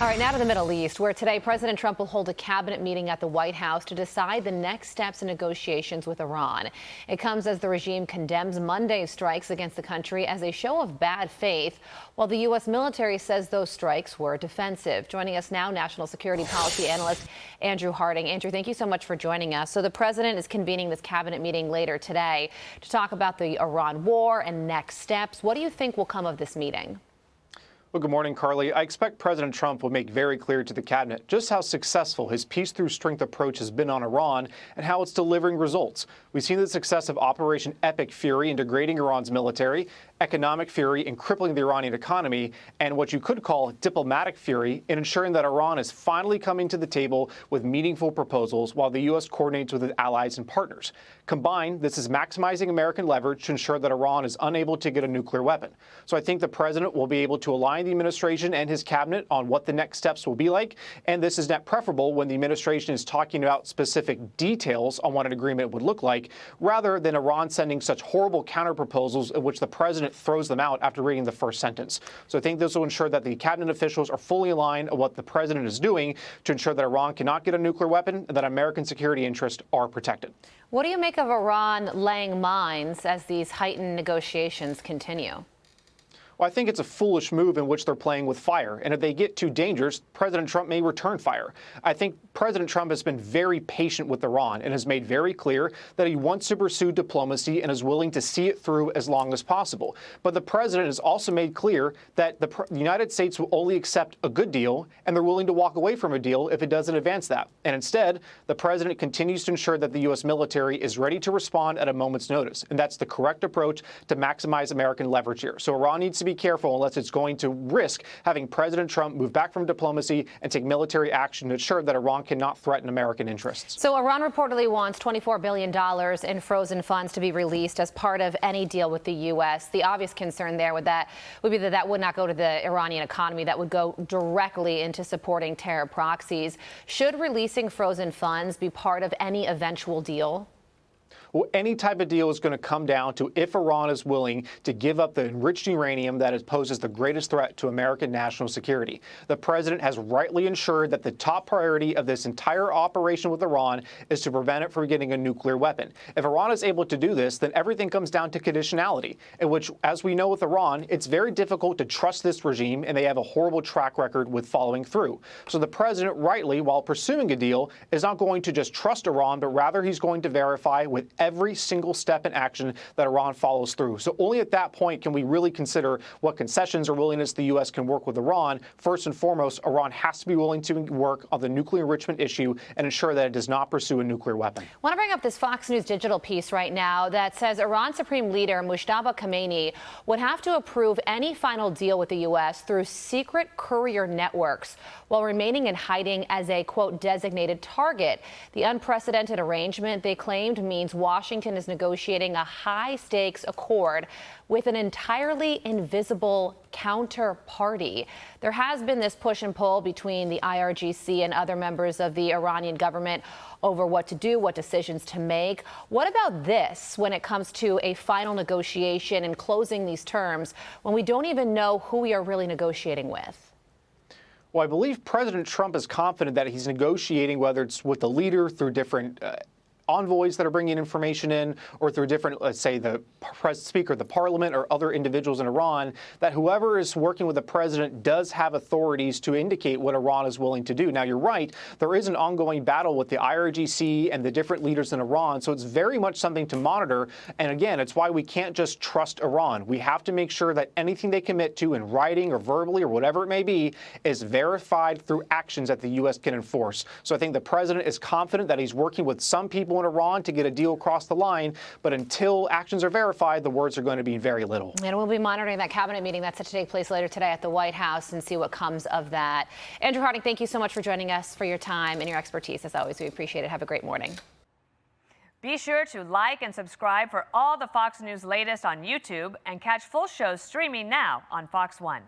All right, now to the Middle East, where today President Trump will hold a cabinet meeting at the White House to decide the next steps in negotiations with Iran. It comes as the regime condemns Monday's strikes against the country as a show of bad faith, while the U.S. military says those strikes were defensive. Joining us now, national security policy analyst Andrew Harding. Andrew, thank you so much for joining us. So the president is convening this cabinet meeting later today to talk about the Iran war and next steps. What do you think will come of this meeting? Well, good morning, Carly. I expect President Trump will make very clear to the cabinet just how successful his peace-through-strength approach has been on Iran and how it's delivering results. We've seen the success of Operation Epic Fury in degrading Iran's military, economic fury in crippling the Iranian economy, and what you could call diplomatic fury in ensuring that Iran is finally coming to the table with meaningful proposals while the U.S. coordinates with its allies and partners. Combined, this is maximizing American leverage to ensure that Iran is unable to get a nuclear weapon. So I think the president will be able to align the administration and his cabinet on what the next steps will be like, and this is not preferable when the administration is talking about specific details on what an agreement would look like, rather than Iran sending such horrible counter-proposals in which the president throws them out after reading the first sentence. So I think this will ensure that the cabinet officials are fully aligned on what the president is doing to ensure that Iran cannot get a nuclear weapon and that American security interests are protected. What do you make of Iran laying mines as these heightened negotiations continue? Well, I think it's a foolish move in which they're playing with fire. And if they get too dangerous, President Trump may return fire. I think President Trump has been very patient with Iran and has made very clear that he wants to pursue diplomacy and is willing to see it through as long as possible. But the president has also made clear that the United States will only accept a good deal, and they're willing to walk away from a deal if it doesn't advance that. And instead, the president continues to ensure that the U.S. military is ready to respond at a moment's notice. And that's the correct approach to maximize American leverage here. So Iran needs to be careful unless it's going to risk having President Trump move back from diplomacy and take military action to ensure that Iran cannot threaten American interests. So Iran reportedly wants $24 billion in frozen funds to be released as part of any deal with the U.S. The obvious concern there would be that that would not go to the Iranian economy. That would go directly into supporting terror proxies. Should releasing frozen funds be part of any eventual deal? Well, any type of deal is going to come down to if Iran is willing to give up the enriched uranium that poses the greatest threat to American national security. The president has rightly ensured that the top priority of this entire operation with Iran is to prevent it from getting a nuclear weapon. If Iran is able to do this, then everything comes down to conditionality, in which, as we know with Iran, it's very difficult to trust this regime, and they have a horrible track record with following through. So the president, rightly, while pursuing a deal, is not going to just trust Iran, but rather he's going to verify with every single step in action that Iran follows through. So only at that point can we really consider what concessions or willingness the U.S. can work with Iran. First and foremost, Iran has to be willing to work on the nuclear enrichment issue and ensure that it does not pursue a nuclear weapon. I want to bring up this Fox News digital piece right now that says Iran Supreme Leader Mustafa Khamenei would have to approve any final deal with the U.S. through secret courier networks while remaining in hiding as a, quote, designated target. The unprecedented arrangement, they claimed, means Washington is negotiating a high-stakes accord with an entirely invisible counterparty. There has been this push and pull between the IRGC and other members of the Iranian government over what to do, what decisions to make. What about this when it comes to a final negotiation and closing these terms when we don't even know who we are really negotiating with? Well, I believe President Trump is confident that he's negotiating, whether it's with the leader through different envoys that are bringing information in, or through different, let's say, the Speaker of the Parliament or other individuals in Iran, that whoever is working with the president does have authorities to indicate what Iran is willing to do. Now, you're right, there is an ongoing battle with the IRGC and the different leaders in Iran, so it's very much something to monitor. And again, it's why we can't just trust Iran. We have to make sure that anything they commit to in writing or verbally or whatever it may be is verified through actions that the U.S. can enforce. So I think the president is confident that he's working with some people in Iran to get a deal across the line, but until actions are verified, the words are going to be very little. And we'll be monitoring that cabinet meeting that's set to take place later today at the White House and see what comes of that. Andrew Harding, thank you so much for joining us, for your time and your expertise. As always, we appreciate it. Have a great morning. Be sure to like and subscribe for all the Fox News latest on YouTube and catch full shows streaming now on Fox One.